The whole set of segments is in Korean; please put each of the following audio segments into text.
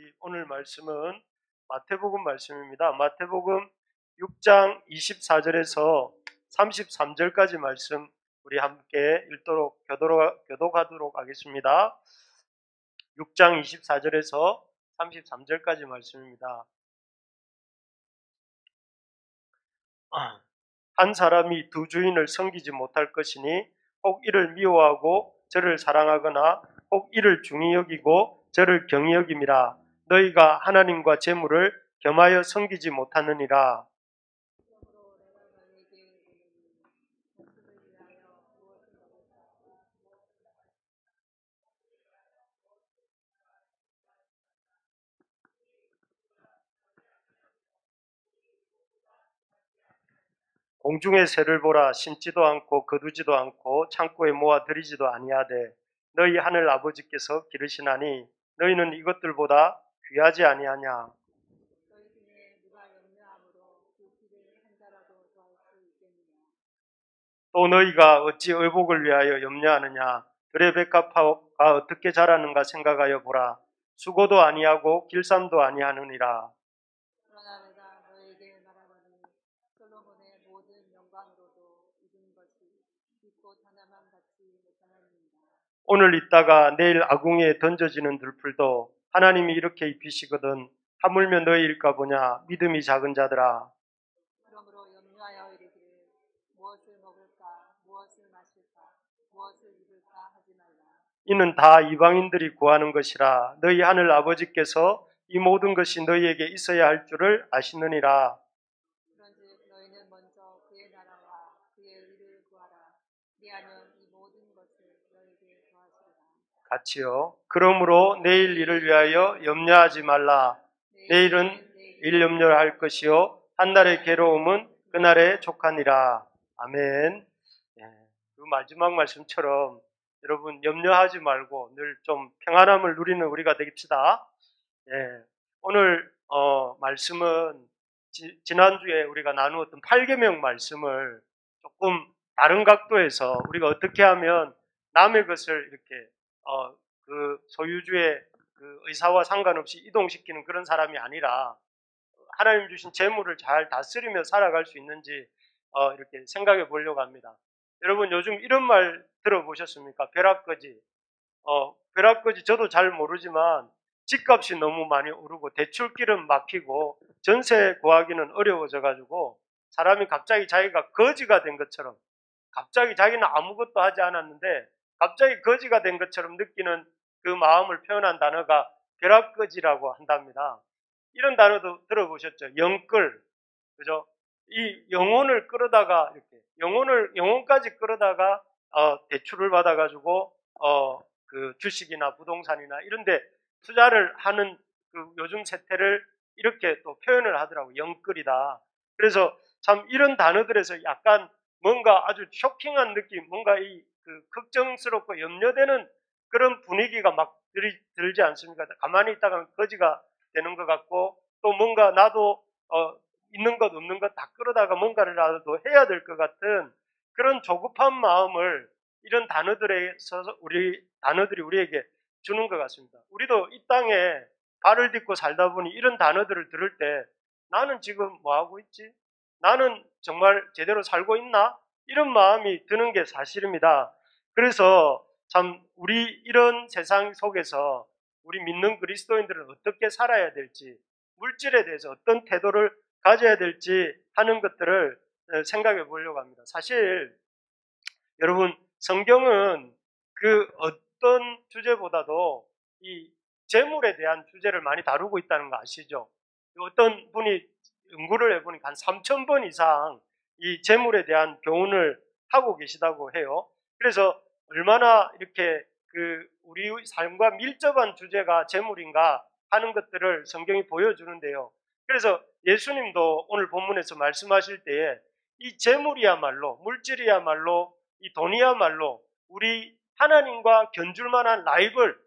우리 오늘 말씀은 마태복음 말씀입니다. 마태복음 6장 24절에서 33절까지 말씀 우리 함께 읽도록 교독하도록 하겠습니다. 6장 24절에서 33절까지 말씀입니다. 한 사람이 두 주인을 섬기지 못할 것이니 혹 이를 미워하고 저를 사랑하거나 혹 이를 중히 여기고 저를 경히 여김이라. 너희가 하나님과 재물을 겸하여 섬기지 못하느니라. 공중의 새를 보라. 심지도 않고 거두지도 않고 창고에 모아 들이지도 아니하되 너희 하늘 아버지께서 기르시나니 너희는 이것들보다 귀하지 아니하냐. 또 너희가 어찌 의복을 위하여 염려하느냐. 들의 백합화가 어떻게 자라는가 생각하여 보라. 수고도 아니하고 길쌈도 아니하느니라. 그러나 내가 너에게 말하노니 솔로몬의 모든 영광으로도 입은 것이 빛꽃 하나만 받지 못하느니라. 오늘 있다가 내일 아궁이에 던져지는 들풀도 하나님이 이렇게 입히시거든 하물며 너희일까 보냐. 믿음이 작은 자들아. 그러므로 염려하여 이르기를 무엇을 먹을까 무엇을 마실까 무엇을 입을까 하지 말라. 이는 다 이방인들이 구하는 것이라. 너희 하늘 아버지께서 이 모든 것이 너희에게 있어야 할 줄을 아시느니라. 그런즉 너희는 먼저 그의 나라와 그의 의를 구하라. 그리하면 이 모든 것을 너희에게 더하시리라. 같이요. 그러므로 내일 일을 위하여 염려하지 말라. 내일은 일 염려할 것이요 한 날의 괴로움은 그날의 족하니라. 아멘. 그 마지막 말씀처럼 여러분 염려하지 말고 늘 좀 평안함을 누리는 우리가 되깁시다. 오늘 말씀은 지난주에 우리가 나누었던 8계명 말씀을 조금 다른 각도에서 우리가 어떻게 하면 남의 것을 이렇게 그 소유주의 그 의사와 상관없이 이동시키는 그런 사람이 아니라 하나님 주신 재물을 잘 다스리며 살아갈 수 있는지 이렇게 생각해 보려고 합니다. 여러분 요즘 이런 말 들어보셨습니까? 벼락거지. 벼락거지 저도 잘 모르지만 집값이 너무 많이 오르고 대출길은 막히고 전세 구하기는 어려워져가지고 사람이 갑자기 자기가 거지가 된 것처럼 갑자기 자기는 아무것도 하지 않았는데 갑자기 거지가 된 것처럼 느끼는 그 마음을 표현한 단어가 벼락거지라고 한답니다. 이런 단어도 들어보셨죠? 영끌, 그죠? 이 영혼을 끌어다가 이렇게 영혼까지 끌어다가 대출을 받아가지고 그 주식이나 부동산이나 이런데 투자를 하는 그 요즘 세태를 이렇게 또 표현을 하더라고. 영끌이다. 그래서 참 이런 단어들에서 약간 뭔가 아주 쇼킹한 느낌, 뭔가 이 그 걱정스럽고 염려되는 그런 분위기가 막 들지 않습니까? 가만히 있다가 거지가 되는 것 같고 또 뭔가 나도 있는 것 없는 것 다 끌어다가 뭔가를라도 해야 될 것 같은 그런 조급한 마음을 이런 단어들에서 단어들이 우리에게 주는 것 같습니다. 우리도 이 땅에 발을 딛고 살다 보니 이런 단어들을 들을 때 나는 지금 뭐 하고 있지? 나는 정말 제대로 살고 있나? 이런 마음이 드는 게 사실입니다. 그래서 참 우리 이런 세상 속에서 우리 믿는 그리스도인들은 어떻게 살아야 될지, 물질에 대해서 어떤 태도를 가져야 될지 하는 것들을 생각해 보려고 합니다. 사실 여러분 성경은 그 어떤 주제보다도 이 재물에 대한 주제를 많이 다루고 있다는 거 아시죠? 어떤 분이 연구를 해보니까 한 3,000번 이상 이 재물에 대한 교훈을 하고 계시다고 해요. 그래서 얼마나 이렇게 그 우리 삶과 밀접한 주제가 재물인가 하는 것들을 성경이 보여주는데요. 그래서 예수님도 오늘 본문에서 말씀하실 때에 이 재물이야말로, 물질이야말로, 이 돈이야말로 우리 하나님과 견줄만한 라이벌,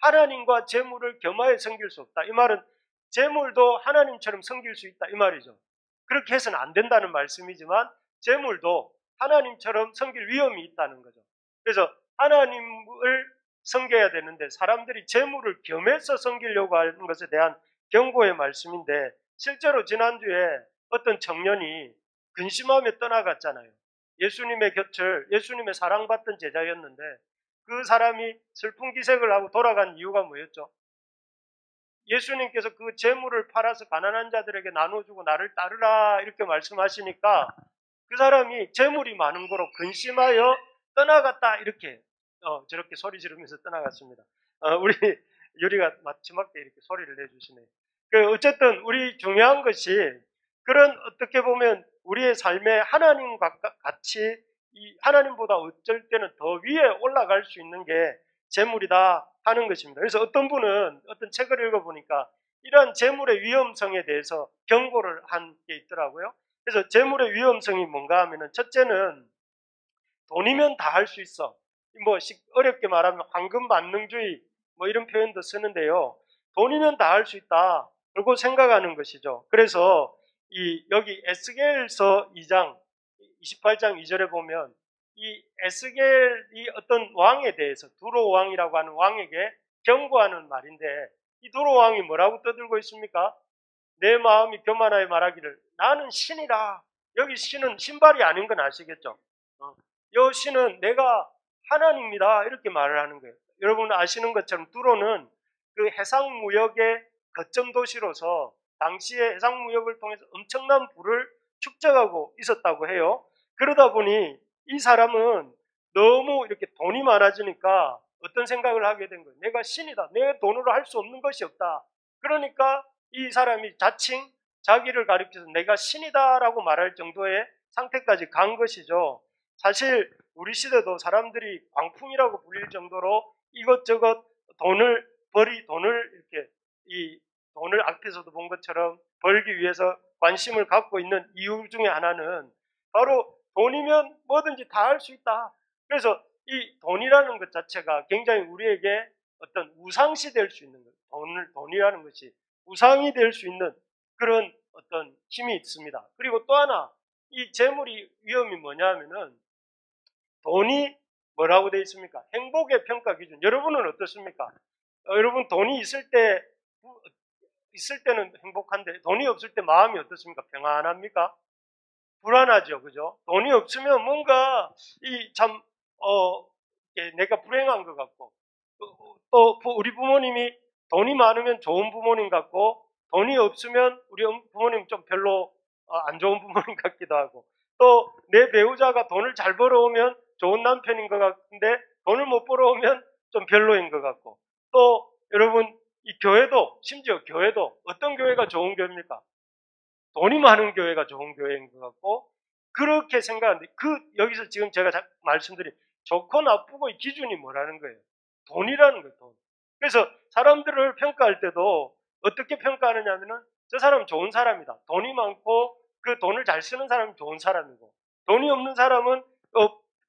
하나님과 재물을 겸하여 섬길 수 없다. 이 말은 재물도 하나님처럼 섬길 수 있다 이 말이죠. 그렇게 해서는 안 된다는 말씀이지만 재물도 하나님처럼 섬길 위험이 있다는 거죠. 그래서 하나님을 섬겨야 되는데 사람들이 재물을 겸해서 섬기려고 하는 것에 대한 경고의 말씀인데, 실제로 지난주에 어떤 청년이 근심하며 떠나갔잖아요. 예수님의 곁을, 예수님의 사랑받던 제자였는데 그 사람이 슬픈 기색을 하고 돌아간 이유가 뭐였죠? 예수님께서 그 재물을 팔아서 가난한 자들에게 나눠주고 나를 따르라 이렇게 말씀하시니까 그 사람이 재물이 많은 거로 근심하여 떠나갔다 이렇게 저렇게 소리 지르면서 떠나갔습니다. 우리 유리가 마지막에 이렇게 소리를 내주시네요. 어쨌든 우리 중요한 것이 그런 어떻게 보면 우리의 삶에 하나님과 같이 이 하나님보다 어쩔 때는 더 위에 올라갈 수 있는 게 재물이다 하는 것입니다. 그래서 어떤 분은 어떤 책을 읽어보니까 이러한 재물의 위험성에 대해서 경고를 한 게 있더라고요. 그래서 재물의 위험성이 뭔가 하면은 첫째는 돈이면 다 할 수 있어. 뭐 어렵게 말하면 황금 만능주의 뭐 이런 표현도 쓰는데요. 돈이면 다 할 수 있다. 그리고 생각하는 것이죠. 그래서 여기 에스겔서 2장 28장 2절에 보면 이 에스겔이 어떤 왕에 대해서 두로 왕이라고 하는 왕에게 경고하는 말인데, 이 두로 왕이 뭐라고 떠들고 있습니까? 내 마음이 교만하여 말하기를 나는 신이라. 여기 신은 신발이 아닌 건 아시겠죠? 이 신은 내가 하나님이다 이렇게 말을 하는 거예요. 여러분 아시는 것처럼 두로는 그 해상무역의 거점 도시로서 당시에 해상무역을 통해서 엄청난 부를 축적하고 있었다고 해요. 그러다 보니 이 사람은 너무 이렇게 돈이 많아지니까 어떤 생각을 하게 된 거예요. 내가 신이다. 내 돈으로 할 수 없는 것이 없다. 그러니까 이 사람이 자칭 자기를 가리켜서 내가 신이다라고 말할 정도의 상태까지 간 것이죠. 사실 우리 시대도 사람들이 광풍이라고 불릴 정도로 이것저것 돈을 이렇게 이 돈을 앞에서도 본 것처럼 벌기 위해서 관심을 갖고 있는 이유 중에 하나는 바로 돈이면 뭐든지 다 할 수 있다. 그래서 이 돈이라는 것 자체가 굉장히 우리에게 어떤 우상시 될 수 있는 것, 돈이라는 것이 우상이 될 수 있는 그런 어떤 힘이 있습니다. 그리고 또 하나 이 재물이 위험이 뭐냐면은 돈이 뭐라고 되어 있습니까? 행복의 평가 기준. 여러분은 어떻습니까? 여러분 돈이 있을 때는 행복한데 돈이 없을 때 마음이 어떻습니까? 평안합니까? 불안하죠, 그죠? 돈이 없으면 뭔가 내가 불행한 것 같고, 또 우리 부모님이 돈이 많으면 좋은 부모님 같고, 돈이 없으면 우리 부모님 좀 별로 안 좋은 부모님 같기도 하고, 또 내 배우자가 돈을 잘 벌어오면 좋은 남편인 것 같은데 돈을 못 벌어오면 좀 별로인 것 같고, 또 여러분 이 교회도, 심지어 교회도 어떤 교회가 좋은 교회입니까? 돈이 많은 교회가 좋은 교회인 것 같고, 그렇게 생각하는데 여기서 지금 제가 말씀드린 좋고 나쁘고의 기준이 뭐라는 거예요? 돈이라는 거예요. 돈. 그래서 사람들을 평가할 때도 어떻게 평가하느냐 하면은 저 사람은 좋은 사람이다. 돈이 많고 그 돈을 잘 쓰는 사람은 좋은 사람이고, 돈이 없는 사람은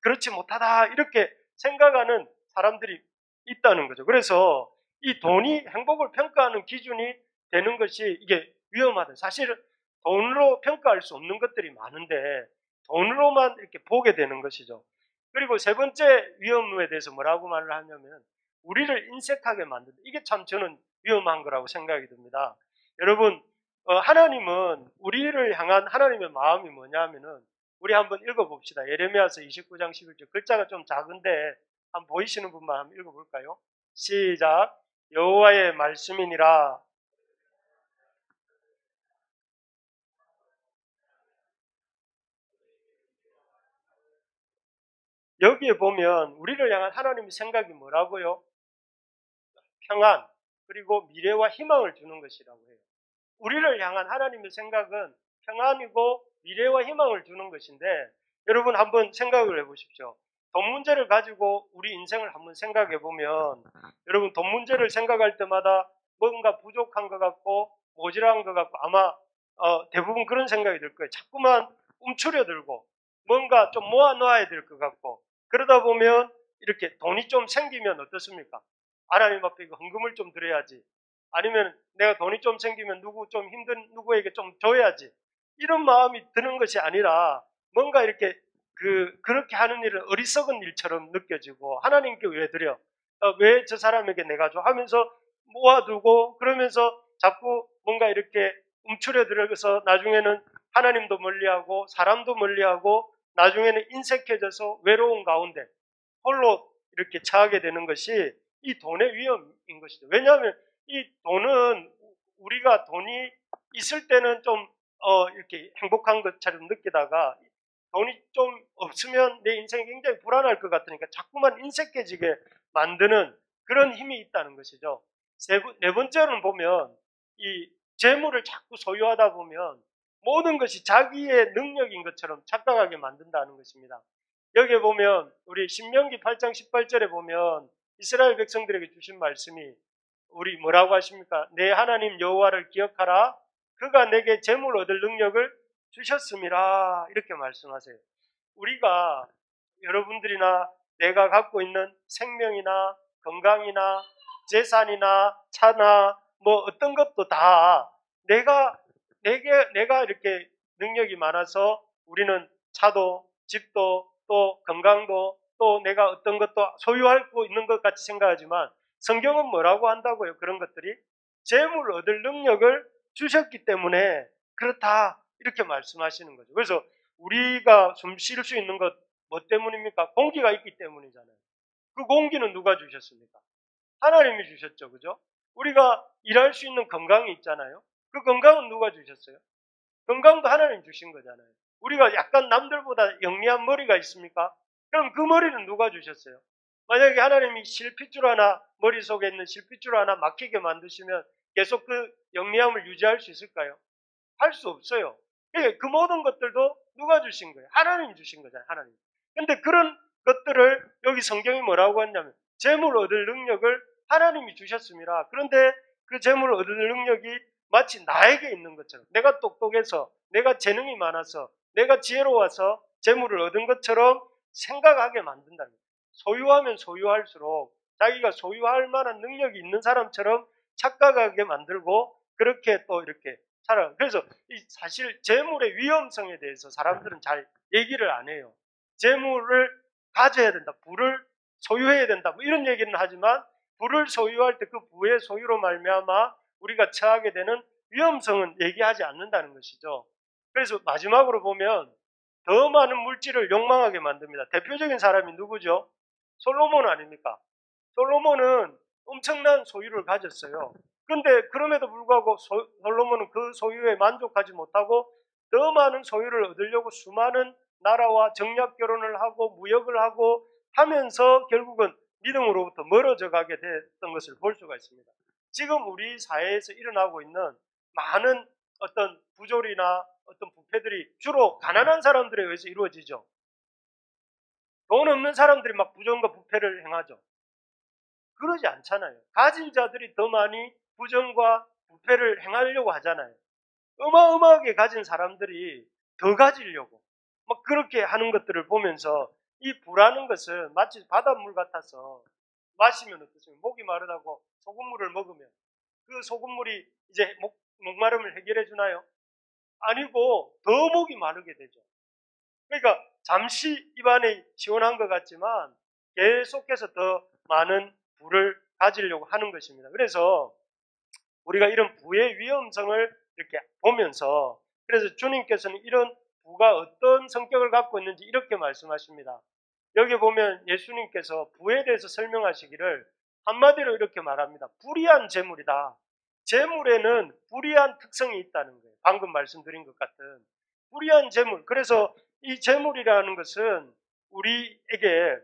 그렇지 못하다 이렇게 생각하는 사람들이 있다는 거죠. 그래서 이 돈이 행복을 평가하는 기준이 되는 것이 이게 위험하다. 사실은 돈으로 평가할 수 없는 것들이 많은데 돈으로만 이렇게 보게 되는 것이죠. 그리고 세 번째 위험에 대해서 뭐라고 말을 하냐면 우리를 인색하게 만든다. 이게 참 저는 위험한 거라고 생각이 듭니다. 여러분 하나님은 우리를 향한 하나님의 마음이 뭐냐면은 우리 한번 읽어봅시다. 예레미야서 29장 11절. 글자가 좀 작은데 한번 보이시는 분만 한번 읽어볼까요? 시작. 여호와의 말씀이니라. 여기에 보면 우리를 향한 하나님의 생각이 뭐라고요? 평안, 그리고 미래와 희망을 주는 것이라고 해요. 우리를 향한 하나님의 생각은 평안이고 미래와 희망을 주는 것인데, 여러분 한번 생각을 해보십시오. 돈 문제를 가지고 우리 인생을 한번 생각해 보면, 여러분 돈 문제를 생각할 때마다 뭔가 부족한 것 같고 모자란 것 같고, 아마 대부분 그런 생각이 들 거예요. 자꾸만 움츠려 들고 뭔가 좀 모아놓아야 될 것 같고, 그러다 보면 이렇게 돈이 좀 생기면 어떻습니까? 하나님 앞에 헌금을 좀 드려야지, 아니면 내가 돈이 좀 생기면 좀 힘든 누구에게 좀 줘야지, 이런 마음이 드는 것이 아니라 뭔가 이렇게 그렇게 하는 일은 어리석은 일처럼 느껴지고, 하나님께 왜 드려? 왜 저 사람에게 내가 줘 하면서 모아두고 그러면서 자꾸 뭔가 이렇게 움츠려 들어가서 나중에는 하나님도 멀리하고 사람도 멀리하고 나중에는 인색해져서 외로운 가운데 홀로 이렇게 처하게 되는 것이 이 돈의 위험인 것이죠. 왜냐하면 이 돈은 우리가 돈이 있을 때는 좀 이렇게 행복한 것처럼 느끼다가 돈이 좀 없으면 내 인생이 굉장히 불안할 것 같으니까 자꾸만 인색해지게 만드는 그런 힘이 있다는 것이죠. 네 번째로는 보면 이 재물을 자꾸 소유하다 보면 모든 것이 자기의 능력인 것처럼 착각하게 만든다는 것입니다. 여기에 보면 우리 신명기 8장 18절에 보면 이스라엘 백성들에게 주신 말씀이 우리 뭐라고 하십니까? 내 하나님 여호와를 기억하라. 그가 내게 재물 얻을 능력을 주셨음이라. 이렇게 말씀하세요. 우리가 여러분들이나 내가 갖고 있는 생명이나 건강이나 재산이나 차나 뭐 어떤 것도 다 내가 이렇게 능력이 많아서 우리는 차도 집도 또 건강도 또 내가 어떤 것도 소유하고 있는 것 같이 생각하지만 성경은 뭐라고 한다고요? 그런 것들이 재물 얻을 능력을 주셨기 때문에 그렇다 이렇게 말씀하시는 거죠. 그래서 우리가 숨 쉴 수 있는 것 뭐 때문입니까? 공기가 있기 때문이잖아요. 그 공기는 누가 주셨습니까? 하나님이 주셨죠. 그죠? 우리가 일할 수 있는 건강이 있잖아요. 그 건강은 누가 주셨어요? 건강도 하나님 주신 거잖아요. 우리가 약간 남들보다 영리한 머리가 있습니까? 그럼 그 머리는 누가 주셨어요? 만약에 하나님이 실핏줄 하나, 머릿속에 있는 실핏줄 하나 막히게 만드시면 계속 그 영리함을 유지할 수 있을까요? 할 수 없어요. 그 모든 것들도 누가 주신 거예요? 하나님 주신 거잖아요. 하나님. 근데 그런 것들을 여기 성경이 뭐라고 했냐면 재물 얻을 능력을 하나님이 주셨습니다. 그런데 그 재물 얻을 능력이 마치 나에게 있는 것처럼 내가 똑똑해서 내가 재능이 많아서 내가 지혜로워서 재물을 얻은 것처럼 생각하게 만든다는 거예요. 소유하면 소유할수록 자기가 소유할 만한 능력이 있는 사람처럼 착각하게 만들고 그렇게 또 이렇게 살아요. 그래서 사실 재물의 위험성에 대해서 사람들은 잘 얘기를 안 해요. 재물을 가져야 된다. 부를 소유해야 된다. 뭐 이런 얘기는 하지만 부를 소유할 때 그 부의 소유로 말미암아 우리가 처하게 되는 위험성은 얘기하지 않는다는 것이죠. 그래서 마지막으로 보면 더 많은 물질을 욕망하게 만듭니다. 대표적인 사람이 누구죠? 솔로몬 아닙니까? 솔로몬은 엄청난 소유를 가졌어요. 그런데 그럼에도 불구하고 솔로몬은 그 소유에 만족하지 못하고 더 많은 소유를 얻으려고 수많은 나라와 정략 결혼을 하고 무역을 하고 하면서 결국은 믿음으로부터 멀어져 가게 됐던 것을 볼 수가 있습니다. 지금 우리 사회에서 일어나고 있는 많은 어떤 부조리나 어떤 부패들이 주로 가난한 사람들에 의해서 이루어지죠. 돈 없는 사람들이 막 부정과 부패를 행하죠. 그러지 않잖아요. 가진 자들이 더 많이 부정과 부패를 행하려고 하잖아요. 어마어마하게 가진 사람들이 더 가지려고 막 그렇게 하는 것들을 보면서 이 부라는 것은 마치 바닷물 같아서 마시면 어떻습니까? 목이 마르다고 소금물을 먹으면 그 소금물이 이제 목마름을 해결해 주나요? 아니고 더 목이 마르게 되죠. 그러니까 잠시 입안이 시원한 것 같지만 계속해서 더 많은 부를 가지려고 하는 것입니다. 그래서 우리가 이런 부의 위험성을 이렇게 보면서 그래서 주님께서는 이런 부가 어떤 성격을 갖고 있는지 이렇게 말씀하십니다. 여기 보면 예수님께서 부에 대해서 설명하시기를 한마디로 이렇게 말합니다. 불의한 재물이다. 재물에는 불의한 특성이 있다는 거예요. 방금 말씀드린 것 같은 불의한 재물. 그래서 이 재물이라는 것은 우리에게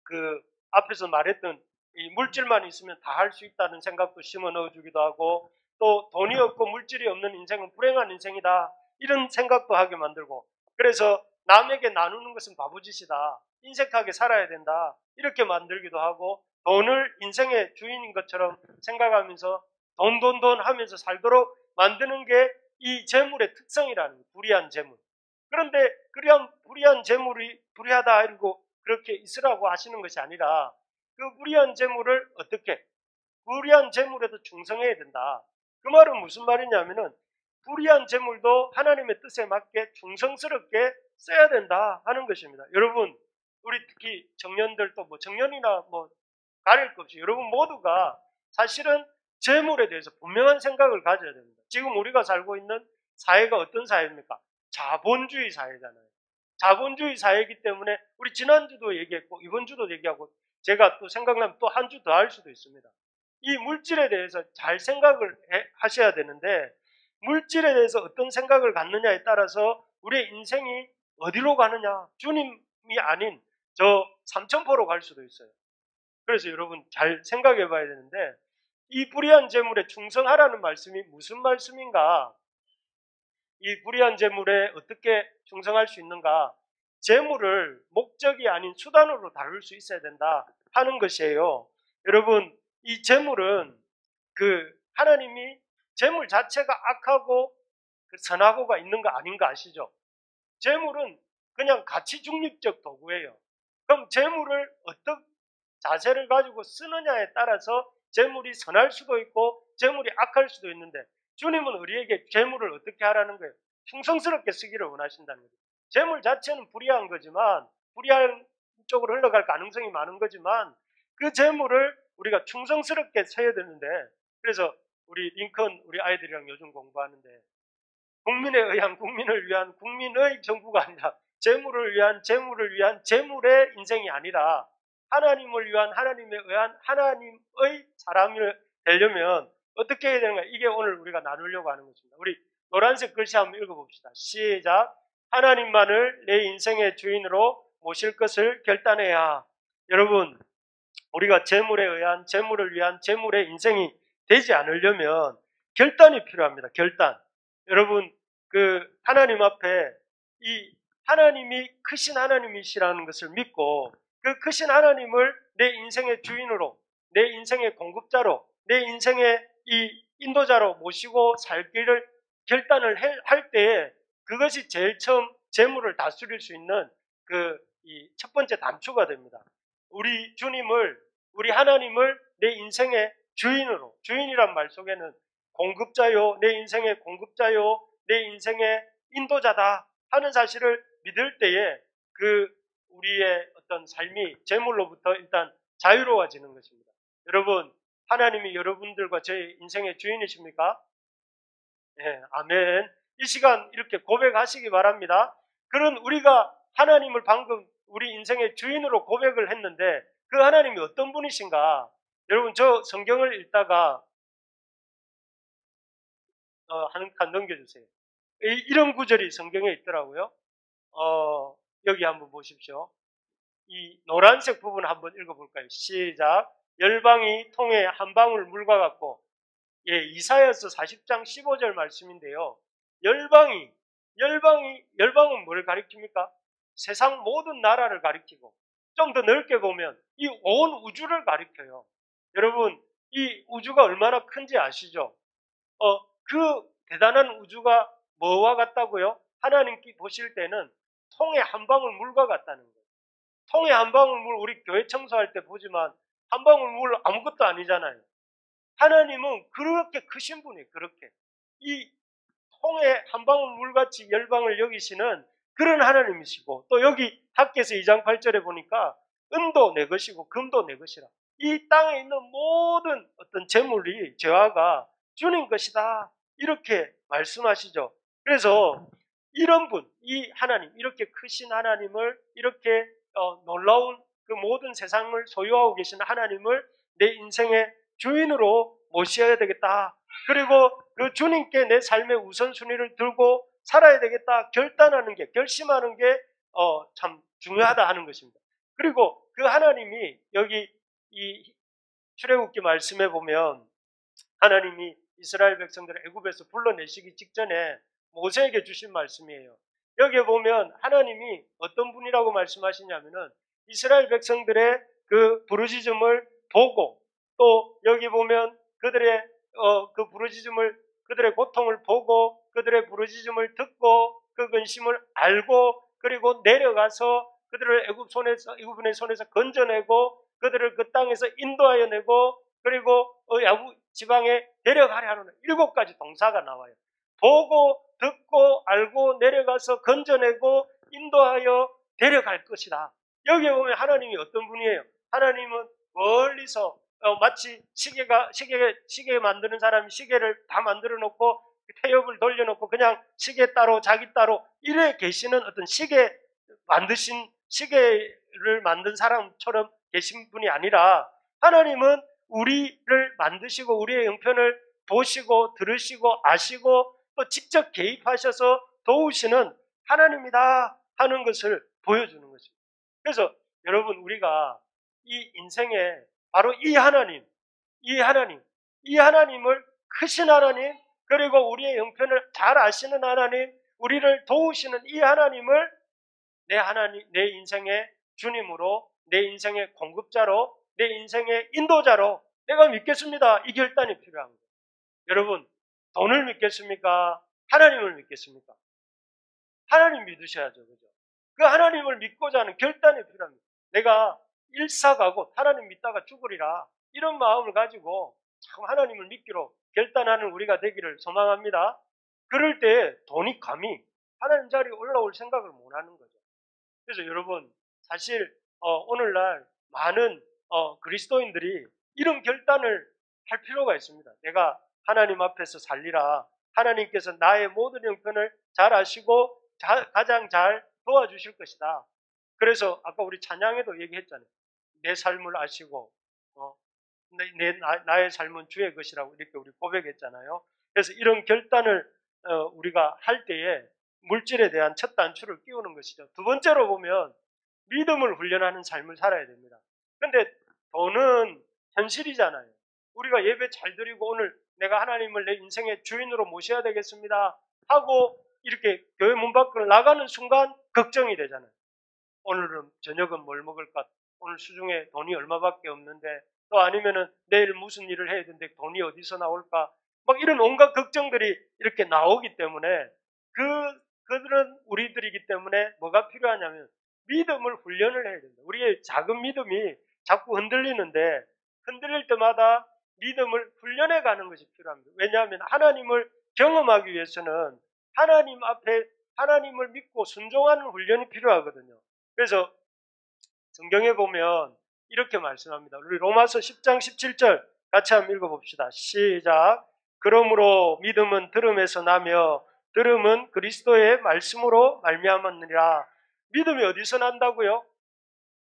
그 앞에서 말했던 이 물질만 있으면 다 할 수 있다는 생각도 심어 넣어주기도 하고 또 돈이 없고 물질이 없는 인생은 불행한 인생이다 이런 생각도 하게 만들고 그래서 남에게 나누는 것은 바보짓이다 인색하게 살아야 된다 이렇게 만들기도 하고 돈을 인생의 주인인 것처럼 생각하면서 돈 하면서 살도록 만드는 게 이 재물의 특성이라는 거예요. 불의한 재물. 그런데 그냥 불의한 재물이 불의하다 이러고 그렇게 있으라고 하시는 것이 아니라 그 불의한 재물을 어떻게 불의한 재물에도 충성해야 된다. 그 말은 무슨 말이냐면은 불의한 재물도 하나님의 뜻에 맞게 충성스럽게 써야 된다 하는 것입니다. 여러분 우리 특히 청년들도 뭐 청년이나 뭐 가릴 것 없이 여러분 모두가 사실은 재물에 대해서 분명한 생각을 가져야 됩니다. 지금 우리가 살고 있는 사회가 어떤 사회입니까? 자본주의 사회잖아요. 자본주의 사회이기 때문에 우리 지난주도 얘기했고 이번 주도 얘기하고 제가 또 생각나면 또 한 주 더 할 수도 있습니다. 이 물질에 대해서 잘 생각을 하셔야 되는데 물질에 대해서 어떤 생각을 갖느냐에 따라서 우리의 인생이 어디로 가느냐, 주님이 아닌 저 삼천포로 갈 수도 있어요. 그래서 여러분 잘 생각해 봐야 되는데 이 불의한 재물에 충성하라는 말씀이 무슨 말씀인가? 이 불의한 재물에 어떻게 충성할 수 있는가? 재물을 목적이 아닌 수단으로 다룰 수 있어야 된다 하는 것이에요. 여러분 이 재물은 하나님이 재물 자체가 악하고 선하고가 있는 거 아닌가 아시죠? 재물은 그냥 가치 중립적 도구예요. 그럼 재물을 어떤 자세를 가지고 쓰느냐에 따라서 재물이 선할 수도 있고 재물이 악할 수도 있는데 주님은 우리에게 재물을 어떻게 하라는 거예요? 충성스럽게 쓰기를 원하신다는 거예요. 재물 자체는 불의한 거지만 불의한 쪽으로 흘러갈 가능성이 많은 거지만 그 재물을 우리가 충성스럽게 써야 되는데 그래서 우리 링컨 우리 아이들이랑 요즘 공부하는데 국민에 의한 국민을 위한 국민의 정부가 아니라 재물을 위한 재물의 인생이 아니라 하나님을 위한 하나님에 의한 하나님의 사람이 되려면 어떻게 해야 되는가? 이게 오늘 우리가 나누려고 하는 것입니다. 우리 노란색 글씨 한번 읽어봅시다. 시작. 하나님만을 내 인생의 주인으로 모실 것을 결단해야. 여러분 우리가 재물에 의한 재물을 위한 재물의 인생이 되지 않으려면 결단이 필요합니다. 결단. 여러분 하나님 앞에 이 하나님이 크신 하나님이시라는 것을 믿고 그 크신 하나님을 내 인생의 주인으로 내 인생의 공급자로 내 인생의 이 인도자로 모시고 살기를 결단을 할 때에 그것이 제일 처음 재물을 다스릴 수 있는 이 첫 번째 단초가 됩니다. 우리 주님을 우리 하나님을 내 인생의 주인으로 주인이란 말 속에는 공급자요 내 인생의 공급자요 내 인생의 인도자다 하는 사실을 믿을 때에 우리의 어떤 삶이 재물로부터 일단 자유로워지는 것입니다. 여러분 하나님이 여러분들과 제 인생의 주인이십니까? 네, 아멘. 이 시간 이렇게 고백하시기 바랍니다. 그런 우리가 하나님을 방금 우리 인생의 주인으로 고백을 했는데 그 하나님이 어떤 분이신가? 여러분 저 성경을 읽다가 한 칸 넘겨주세요. 이런 구절이 성경에 있더라고요. 여기 한번 보십시오. 이 노란색 부분 한번 읽어볼까요? 시작. 열방이 통에 한 방울 물과 같고, 이사야서 40장 15절 말씀인데요. 열방은 뭘 가리킵니까? 세상 모든 나라를 가리키고, 좀 더 넓게 보면 이 온 우주를 가리켜요. 여러분, 이 우주가 얼마나 큰지 아시죠? 그 대단한 우주가 뭐와 같다고요? 하나님께 보실 때는 통에 한 방울 물과 같다는 거예요. 통에 한 방울 물 우리 교회 청소할 때 보지만 한 방울 물 아무것도 아니잖아요. 하나님은 그렇게 크신 분이에요. 그렇게 이 통에 한 방울 물같이 열방을 여기시는 그런 하나님이시고 또 여기 학개서 2장 8절에 보니까 은도 내 것이고 금도 내 것이라. 이 땅에 있는 모든 어떤 재물이 재화가 주님 것이다. 이렇게 말씀하시죠. 그래서 이런 분, 이 하나님, 이렇게 크신 하나님을 이렇게 놀라운 그 모든 세상을 소유하고 계신 하나님을 내 인생의 주인으로 모셔야 되겠다. 그리고 그 주님께 내 삶의 우선순위를 들고 살아야 되겠다. 결단하는 게, 결심하는 게 참 중요하다 하는 것입니다. 그리고 그 하나님이 여기 이 출애굽기 말씀에 보면 하나님이 이스라엘 백성들을 애굽에서 불러내시기 직전에 모세에게 주신 말씀이에요. 여기에 보면 하나님이 어떤 분이라고 말씀하시냐면은 이스라엘 백성들의 그 부르짖음을 보고 또 여기 보면 그들의 그 부르짖음을 그들의 고통을 보고 그들의 부르짖음을 듣고 그 근심을 알고 그리고 내려가서 그들을 애굽인의 손에서 건져내고 그들을 그 땅에서 인도하여 내고 그리고 야구 지방에 데려가려 하는 7가지 동사가 나와요. 보고 듣고 알고 내려가서 건져내고 인도하여 데려갈 것이다. 여기에 보면 하나님이 어떤 분이에요? 하나님은 멀리서 마치 시계 만드는 사람이 시계를 다 만들어 놓고 태엽을 돌려놓고 그냥 시계 따로 자기 따로 이래 계시는 어떤 시계를 만든 사람처럼 계신 분이 아니라 하나님은 우리를 만드시고 우리의 형편을 보시고 들으시고 아시고 또 직접 개입하셔서 도우시는 하나님이다 하는 것을 보여주는 것입니다. 그래서 여러분 우리가 이 인생에 바로 이 하나님을 크신 하나님 그리고 우리의 형편을 잘 아시는 하나님 우리를 도우시는 이 하나님을 내 인생의 주님으로 내 인생의 공급자로 내 인생의 인도자로 내가 믿겠습니다. 이 결단이 필요한 거예요. 여러분 돈을 믿겠습니까? 하나님을 믿겠습니까? 하나님 믿으셔야죠. 그죠? 그 하나님을 믿고자 하는 결단이 필요합니다. 내가 일사가고 하나님 믿다가 죽으리라 이런 마음을 가지고 참 하나님을 믿기로 결단하는 우리가 되기를 소망합니다. 그럴 때 돈이 감히 하나님 자리에 올라올 생각을 못하는 거죠. 그래서 여러분 사실 오늘날 많은 그리스도인들이 이런 결단을 할 필요가 있습니다. 내가 하나님 앞에서 살리라. 하나님께서 나의 모든 형편을 잘 아시고 가장 잘 도와주실 것이다. 그래서 아까 우리 찬양에도 얘기했잖아요. 내 삶을 아시고 나의 삶은 주의 것이라고 이렇게 우리 고백했잖아요. 그래서 이런 결단을 우리가 할 때에 물질에 대한 첫 단추를 끼우는 것이죠. 두 번째로 보면 믿음을 훈련하는 삶을 살아야 됩니다. 그런데 돈은 현실이잖아요. 우리가 예배 잘 드리고 오늘 내가 하나님을 내 인생의 주인으로 모셔야 되겠습니다 하고 이렇게 교회 문 밖으로 나가는 순간 걱정이 되잖아요. 오늘은 저녁은 뭘 먹을까? 오늘 수중에 돈이 얼마밖에 없는데 또 아니면은 내일 무슨 일을 해야 되는데 돈이 어디서 나올까? 막 이런 온갖 걱정들이 이렇게 나오기 때문에 그들은 우리들이기 때문에 뭐가 필요하냐면 믿음을 훈련을 해야 된다. 우리의 작은 믿음이 자꾸 흔들리는데 흔들릴 때마다 믿음을 훈련해 가는 것이 필요합니다. 왜냐하면 하나님을 경험하기 위해서는 하나님 앞에 하나님을 믿고 순종하는 훈련이 필요하거든요. 그래서 성경에 보면 이렇게 말씀합니다. 우리 로마서 10장 17절 같이 한번 읽어봅시다. 시작. 그러므로 믿음은 들음에서 나며 들음은 그리스도의 말씀으로 말미암았느니라. 믿음이 어디서 난다고요?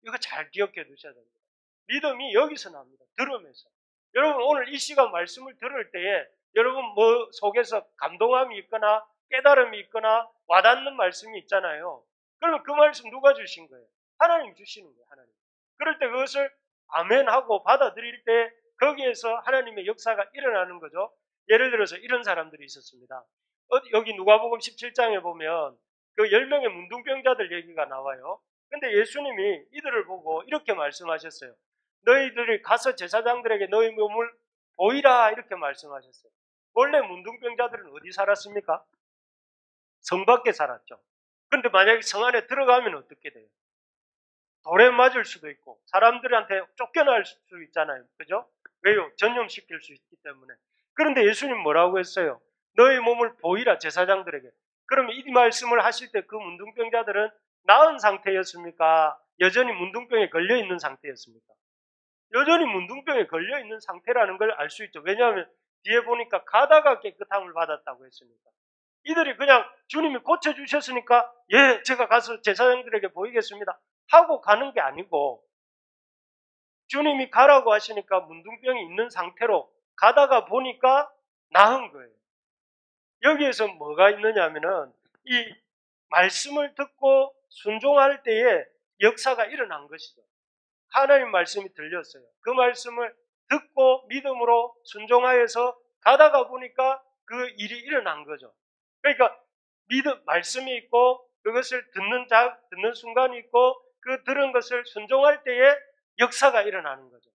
이거 잘 기억해 두셔야 됩니다. 믿음이 여기서 납니다. 들음에서. 여러분 오늘 이 시간 말씀을 들을 때에 여러분 뭐 속에서 감동함이 있거나 깨달음이 있거나 와닿는 말씀이 있잖아요. 그러면 그 말씀 누가 주신 거예요? 하나님 주시는 거예요. 하나님. 그럴 때 그것을 아멘하고 받아들일 때 거기에서 하나님의 역사가 일어나는 거죠. 예를 들어서 이런 사람들이 있었습니다. 여기 누가복음 17장에 보면 그 10명의 문둥병자들 얘기가 나와요. 근데 예수님이 이들을 보고 이렇게 말씀하셨어요. 너희들이 가서 제사장들에게 너희 몸을 보이라 이렇게 말씀하셨어요. 원래 문둥병자들은 어디 살았습니까? 성 밖에 살았죠. 그런데 만약에 성 안에 들어가면 어떻게 돼요? 돌에 맞을 수도 있고 사람들한테 쫓겨날 수 있잖아요. 그죠? 왜요? 전염시킬 수 있기 때문에. 그런데 예수님 뭐라고 했어요? 너희 몸을 보이라 제사장들에게. 그러면 이 말씀을 하실 때 그 문둥병자들은 나은 상태였습니까? 여전히 문둥병에 걸려있는 상태였습니까? 여전히 문둥병에 걸려있는 상태라는 걸 알 수 있죠. 왜냐하면 뒤에 보니까 가다가 깨끗함을 받았다고 했으니까. 이들이 그냥 주님이 고쳐주셨으니까 예, 제가 가서 제사장들에게 보이겠습니다 하고 가는 게 아니고 주님이 가라고 하시니까 문둥병이 있는 상태로 가다가 보니까 나은 거예요. 여기에서 뭐가 있느냐 하면은 이 말씀을 듣고 순종할 때에 역사가 일어난 것이죠. 하나님 말씀이 들렸어요. 그 말씀을 듣고 믿음으로 순종하여서 가다가 보니까 그 일이 일어난 거죠. 그러니까 말씀이 있고 그것을 듣는 순간이 있고 그 들은 것을 순종할 때에 역사가 일어나는 거죠.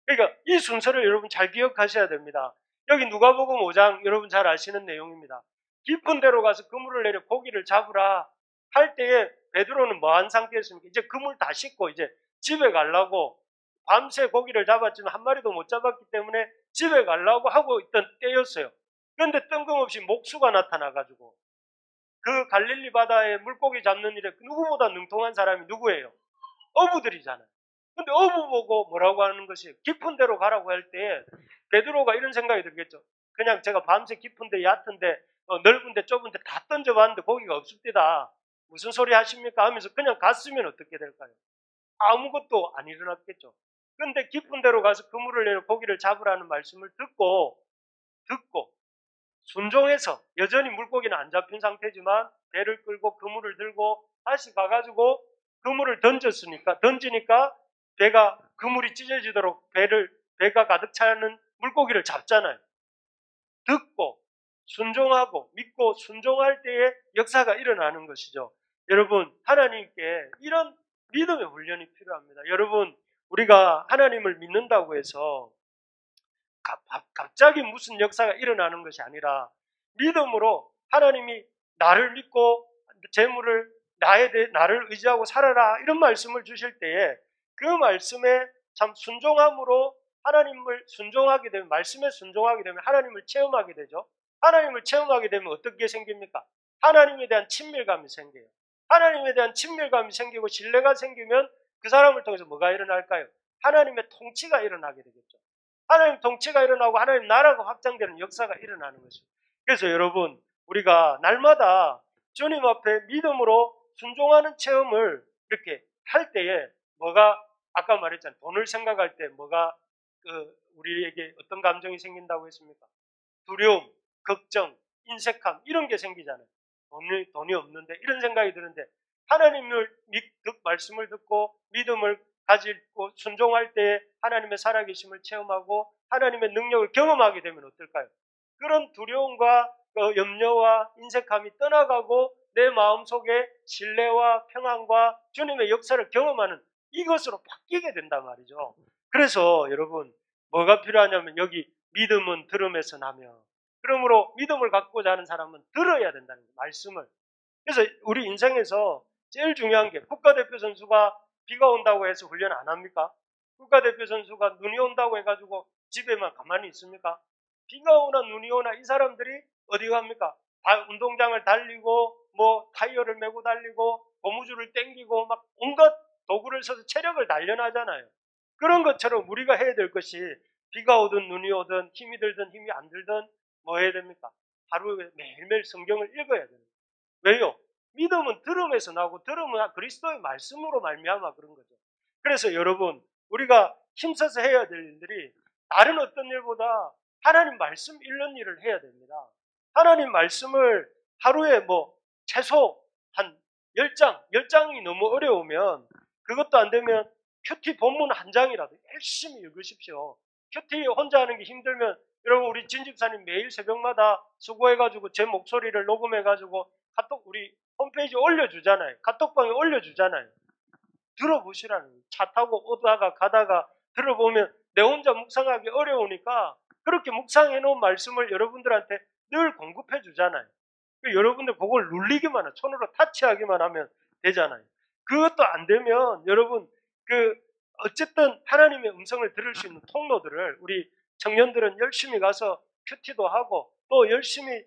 그러니까 이 순서를 여러분 잘 기억하셔야 됩니다. 여기 누가복음 5장 여러분 잘 아시는 내용입니다. 깊은 데로 가서 그물을 내려 고기를 잡으라 할 때에 베드로는 뭐한 상태였습니까? 이제 그물 다 씻고 이제 집에 가려고 밤새 고기를 잡았지만 한 마리도 못 잡았기 때문에 집에 가려고 하고 있던 때였어요. 그런데 뜬금없이 목수가 나타나가지고 그 갈릴리 바다에 물고기 잡는 일에 누구보다 능통한 사람이 누구예요? 어부들이잖아요. 근데 어부 보고 뭐라고 하는 것이 깊은 데로 가라고 할 때 베드로가 이런 생각이 들겠죠. 그냥 제가 밤새 깊은데 얕은데 넓은데 좁은데 다 던져봤는데 고기가 없습니다. 무슨 소리 하십니까? 하면서 그냥 갔으면 어떻게 될까요? 아무것도 안 일어났겠죠. 근데 깊은 데로 가서 그물을 내려 고기를 잡으라는 말씀을 듣고 순종해서 여전히 물고기는 안 잡힌 상태지만 배를 끌고 그물을 들고 다시 가가지고 그물을 던지니까 배가 그물이 찢어지도록 배가 가득 차는 물고기를 잡잖아요. 듣고 순종하고 믿고 순종할 때에 역사가 일어나는 것이죠. 여러분, 하나님께 이런 믿음의 훈련이 필요합니다. 여러분, 우리가 하나님을 믿는다고 해서 갑자기 무슨 역사가 일어나는 것이 아니라 믿음으로 하나님이 나를 믿고 재물을 나를 의지하고 살아라 이런 말씀을 주실 때에 그 말씀에 참 순종함으로 하나님을 순종하게 되면 말씀에 순종하게 되면 하나님을 체험하게 되죠. 하나님을 체험하게 되면 어떻게 생깁니까? 하나님에 대한 친밀감이 생겨요. 하나님에 대한 친밀감이 생기고 신뢰가 생기면 그 사람을 통해서 뭐가 일어날까요? 하나님의 통치가 일어나게 되겠죠. 하나님 통치가 일어나고 하나님 나라가 확장되는 역사가 일어나는 것입니다. 그래서 여러분, 우리가 날마다 주님 앞에 믿음으로 순종하는 체험을 이렇게 할 때에 뭐가 아까 말했잖아요. 돈을 생각할 때 뭐가 우리에게 어떤 감정이 생긴다고 했습니까? 두려움, 걱정, 인색함 이런 게 생기잖아요. 돈이 없는데 이런 생각이 드는데 하나님을 말씀을 듣고 믿음을 가지고 순종할 때 하나님의 살아계심을 체험하고 하나님의 능력을 경험하게 되면 어떨까요? 그런 두려움과 염려와 인색함이 떠나가고 내 마음속에 신뢰와 평안과 주님의 역사를 경험하는 이것으로 바뀌게 된단 말이죠. 그래서 여러분 뭐가 필요하냐면 여기 믿음은 들음에서 나며 그러므로 믿음을 갖고자 하는 사람은 들어야 된다는 거예요. 말씀을. 그래서 우리 인생에서 제일 중요한 게 국가대표 선수가 비가 온다고 해서 훈련 안 합니까? 국가대표 선수가 눈이 온다고 해가지고 집에만 가만히 있습니까? 비가 오나 눈이 오나 이 사람들이 어디 갑니까? 운동장을 달리고 뭐 타이어를 메고 달리고 고무줄을 땡기고 막 온갖 도구를 써서 체력을 단련하잖아요. 그런 것처럼 우리가 해야 될 것이 비가 오든 눈이 오든 힘이 들든 힘이 안 들든 뭐 해야 됩니까? 하루에 매일매일 성경을 읽어야 됩니다. 왜요? 믿음은 들음에서 나오고 들음은 그리스도의 말씀으로 말미암아 그런 거죠. 그래서 여러분 우리가 힘써서 해야 될 일들이 다른 어떤 일보다 하나님 말씀 읽는 일을 해야 됩니다. 하나님 말씀을 하루에 뭐 최소 한 10장이 너무 어려우면 그것도 안 되면 큐티 본문 한 장이라도 열심히 읽으십시오. 큐티 혼자 하는 게 힘들면 여러분 우리 진집사님 매일 새벽마다 수고해가지고 제 목소리를 녹음해가지고 카톡 우리 홈페이지에 올려주잖아요. 카톡방에 올려주잖아요. 들어보시라는 거예요. 차 타고 오다가 가다가 들어보면 내 혼자 묵상하기 어려우니까 그렇게 묵상해 놓은 말씀을 여러분들한테 늘 공급해 주잖아요. 여러분들 그걸 눌리기만 하면 손으로 타치하기만 하면 되잖아요. 그것도 안 되면 여러분 어쨌든 하나님의 음성을 들을 수 있는 통로들을 우리 청년들은 열심히 가서 큐티도 하고 또 열심히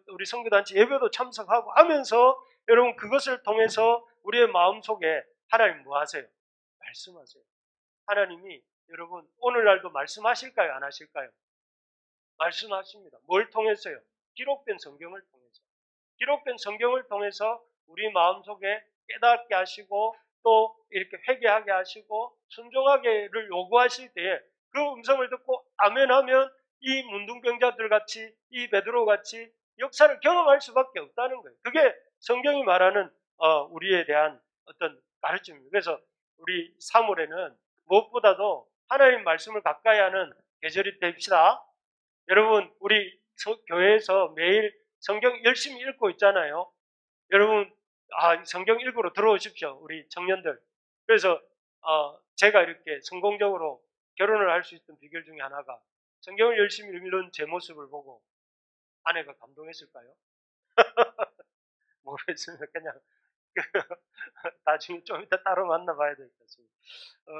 우리 선교단체 예배도 참석하고 하면서 여러분 그것을 통해서 우리의 마음속에 하나님 뭐 하세요? 말씀하세요. 하나님이 여러분 오늘날도 말씀하실까요? 안 하실까요? 말씀하십니다. 뭘 통해서요? 기록된 성경을 통해서. 기록된 성경을 통해서 우리 마음속에 깨닫게 하시고 또 이렇게 회개하게 하시고 순종하게를 요구하실 때에 그 음성을 듣고 아멘하면 이 문둥병자들 같이 이 베드로 같이 역사를 경험할 수밖에 없다는 거예요. 그게 성경이 말하는 우리에 대한 어떤 가르침입니다. 그래서 우리 3월에는 무엇보다도 하나님 말씀을 가까이 하는 계절이 됩시다. 여러분 우리 교회에서 매일 성경 열심히 읽고 있잖아요. 여러분 성경 읽으러 들어오십시오. 우리 청년들. 그래서 제가 이렇게 성공적으로 결혼을 할 수 있던 비결 중에 하나가 성경을 열심히 읽는 제 모습을 보고 아내가 감동했을까요? 모르겠습니다. 그냥 나중에 좀 이따 따로 만나봐야 될 것 같습니다.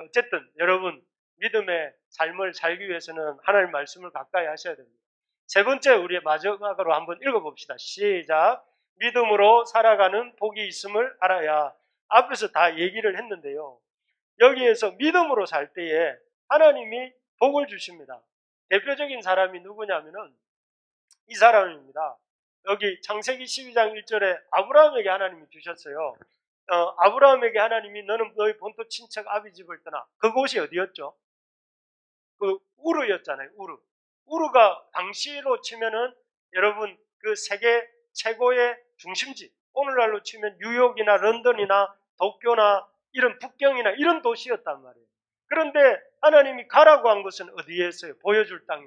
어쨌든 여러분 믿음의 삶을 살기 위해서는 하나님 말씀을 가까이 하셔야 됩니다. 세 번째 우리 마지막으로 한번 읽어봅시다. 시작. 믿음으로 살아가는 복이 있음을 알아야. 앞에서 다 얘기를 했는데요. 여기에서 믿음으로 살 때에 하나님이 복을 주십니다. 대표적인 사람이 누구냐면은 이 사람입니다. 여기 창세기 12장 1절에 아브라함에게 하나님이 주셨어요. 아브라함에게 하나님이 너는 너희 본토 친척 아비 집을 떠나. 그곳이 어디였죠? 그 우르였잖아요. 우르가 당시로 치면은 여러분 그 세계 최고의 중심지. 오늘날로 치면 뉴욕이나 런던이나 도쿄나 이런 북경이나 이런 도시였단 말이에요. 그런데 하나님이 가라고 한 것은 어디였어요? 보여줄 땅이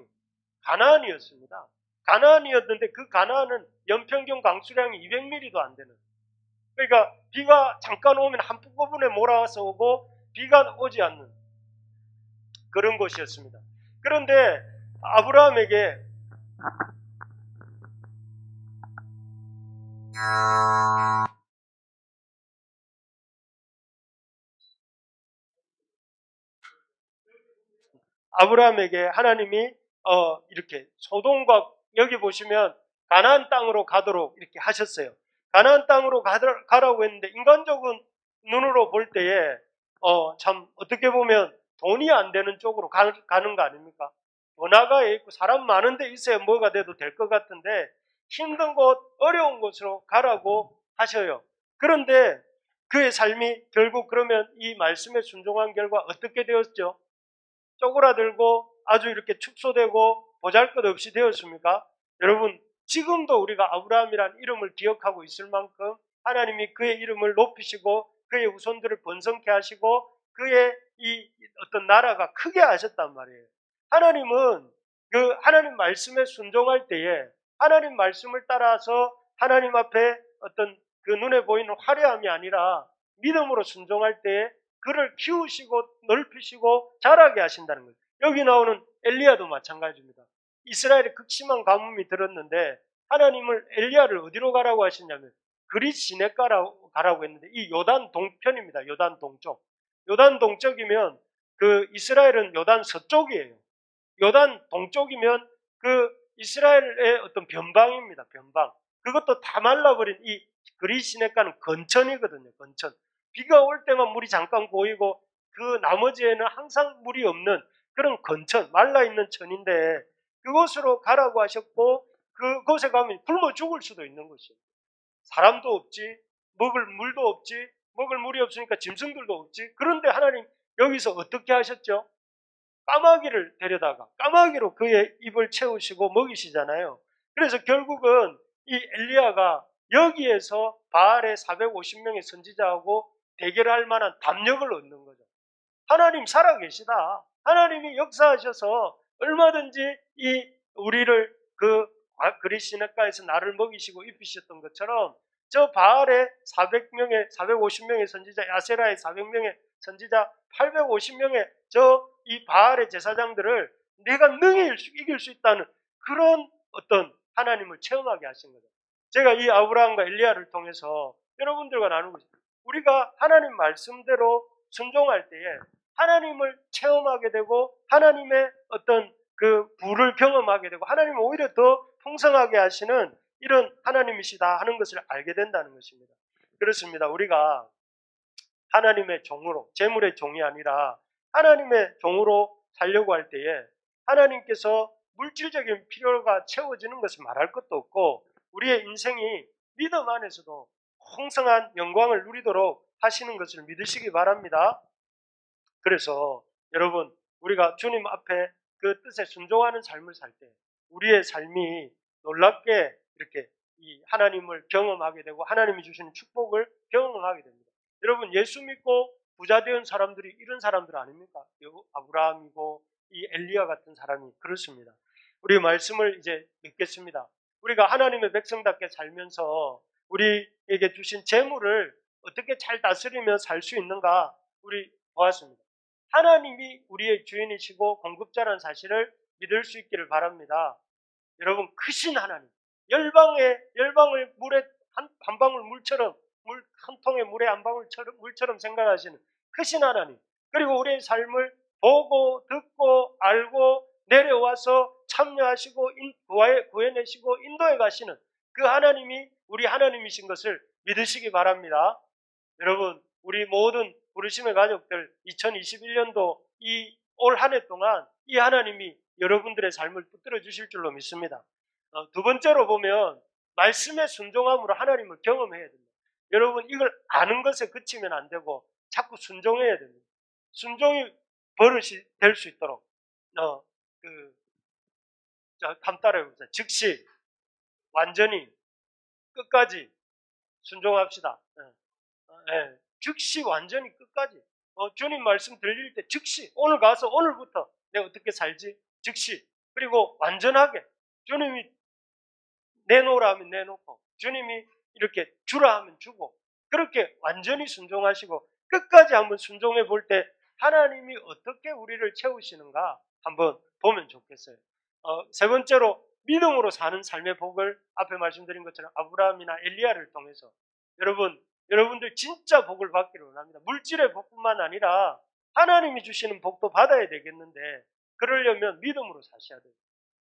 가나안이었습니다. 가나안이었는데 그 가나안은 연평균 강수량이 200mm도 안 되는. 그러니까 비가 잠깐 오면 한꺼번에 몰아서 오고 비가 오지 않는 그런 곳이었습니다. 그런데 아브라함에게 하나님이 이렇게 소돔과 여기 보시면 가나안 땅으로 가도록 이렇게 하셨어요. 가나안 땅으로 가라고 했는데 인간적인 눈으로 볼 때에 참 어떻게 보면 돈이 안 되는 쪽으로 가는 거 아닙니까? 번화가에 있고 사람 많은 데 있어야 뭐가 돼도 될 것 같은데 힘든 곳, 어려운 곳으로 가라고 하셔요. 그런데 그의 삶이 결국 그러면 이 말씀에 순종한 결과 어떻게 되었죠? 쪼그라들고 아주 이렇게 축소되고 보잘것없이 되었습니까? 여러분 지금도 우리가 아브라함이라는 이름을 기억하고 있을 만큼 하나님이 그의 이름을 높이시고 그의 후손들을 번성케 하시고 그의 이 어떤 나라가 크게 하셨단 말이에요. 하나님은 그 하나님 말씀에 순종할 때에 하나님 말씀을 따라서 하나님 앞에 어떤 그 눈에 보이는 화려함이 아니라 믿음으로 순종할 때에 그를 키우시고 넓히시고 자라게 하신다는 거예요. 여기 나오는 엘리야도 마찬가지입니다. 이스라엘에 극심한 가뭄이 들었는데 하나님을 엘리야를 어디로 가라고 하셨냐면 그릿 시내가라고 가라고 했는데 이 요단 동편입니다. 요단 동쪽. 요단 동쪽이면 그 이스라엘은 요단 서쪽이에요. 요단 동쪽이면 그 이스라엘의 어떤 변방입니다. 변방. 그것도 다 말라버린 이 그릿 시내가는 건천이거든요. 건천. 비가 올 때만 물이 잠깐 고이고 그 나머지에는 항상 물이 없는 그런 건천, 말라있는 천인데 그곳으로 가라고 하셨고 그곳에 가면 굶어 죽을 수도 있는 것이에요. 사람도 없지, 먹을 물도 없지, 먹을 물이 없으니까 짐승들도 없지. 그런데 하나님 여기서 어떻게 하셨죠? 까마귀를 데려다가 까마귀로 그의 입을 채우시고 먹이시잖아요. 그래서 결국은 이 엘리야가 여기에서 바알의 450명의 선지자하고 대결할 만한 담력을 얻는 거죠. 하나님 살아계시다. 하나님이 역사하셔서 얼마든지 이 우리를 그 그릿 시내가에서 나를 먹이시고 입히셨던 것처럼 저 바알의 450명의 선지자, 야세라의 400명의 선지자, 850명의 저 이 바알의 제사장들을 내가 능히 이길 수 있다는 그런 어떤 하나님을 체험하게 하신 거죠. 제가 이 아브라함과 엘리야를 통해서 여러분들과 나누고 있습니다. 우리가 하나님 말씀대로 순종할 때에 하나님을 체험하게 되고 하나님의 어떤 그 부를 경험하게 되고 하나님을 오히려 더 풍성하게 하시는 이런 하나님이시다 하는 것을 알게 된다는 것입니다. 그렇습니다. 우리가 하나님의 종으로, 재물의 종이 아니라 하나님의 종으로 살려고 할 때에 하나님께서 물질적인 필요가 채워지는 것을 말할 것도 없고 우리의 인생이 믿음 안에서도 풍성한 영광을 누리도록 하시는 것을 믿으시기 바랍니다. 그래서 여러분 우리가 주님 앞에 그 뜻에 순종하는 삶을 살 때 우리의 삶이 놀랍게 이렇게 이 하나님을 경험하게 되고 하나님이 주시는 축복을 경험하게 됩니다. 여러분 예수 믿고 부자 된 사람들이 이런 사람들 아닙니까? 아브라함이고 이 엘리야 같은 사람이 그렇습니다. 우리 말씀을 이제 읽겠습니다. 우리가 하나님의 백성답게 살면서 우리에게 주신 재물을 어떻게 잘 다스리며 살 수 있는가 우리 보았습니다. 하나님이 우리의 주인이시고 공급자라는 사실을 믿을 수 있기를 바랍니다. 여러분 크신 하나님, 열방을 물에 한 방울 물처럼 한 통의 물에 한 방울처럼 물처럼 생각하시는 크신 하나님, 그리고 우리의 삶을 보고 듣고 알고 내려와서 참여하시고 구해내시고 인도해 가시는 그 하나님이 우리 하나님이신 것을 믿으시기 바랍니다. 여러분 우리 모든 부르심의 가족들 2021년도 이 올 한 해 동안 이 하나님이 여러분들의 삶을 붙들어 주실 줄로 믿습니다. 두 번째로 보면 말씀의 순종함으로 하나님을 경험해야 됩니다. 여러분 이걸 아는 것에 그치면 안 되고 자꾸 순종해야 됩니다. 순종이 버릇이 될 수 있도록 한번 따라해보세요. 즉시 완전히 끝까지 순종합시다. 즉시 완전히 끝까지. 주님 말씀 들릴 때 즉시 오늘 가서 오늘부터 내가 어떻게 살지? 즉시. 그리고 완전하게 주님이 내놓으라 하면 내놓고 주님이 이렇게 주라 하면 주고 그렇게 완전히 순종하시고 끝까지 한번 순종해 볼 때 하나님이 어떻게 우리를 채우시는가 한번 보면 좋겠어요. 세 번째로 믿음으로 사는 삶의 복을 앞에 말씀드린 것처럼 아브라함이나 엘리야를 통해서 여러분들 진짜 복을 받기를 원합니다. 물질의 복뿐만 아니라 하나님이 주시는 복도 받아야 되겠는데 그러려면 믿음으로 사셔야 돼요.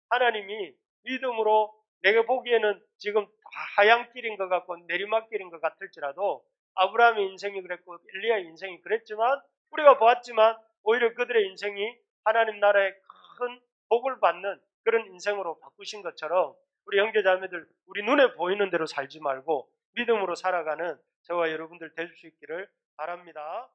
하나님이 믿음으로 내가 보기에는 지금 하향길인 것 같고 내리막길인 것 같을지라도 아브라함의 인생이 그랬고 엘리야의 인생이 그랬지만 우리가 보았지만 오히려 그들의 인생이 하나님 나라의 큰 복을 받는 그런 인생으로 바꾸신 것처럼 우리 형제자매들 우리 눈에 보이는 대로 살지 말고 믿음으로 살아가는 저와 여러분들 될 수 있기를 바랍니다.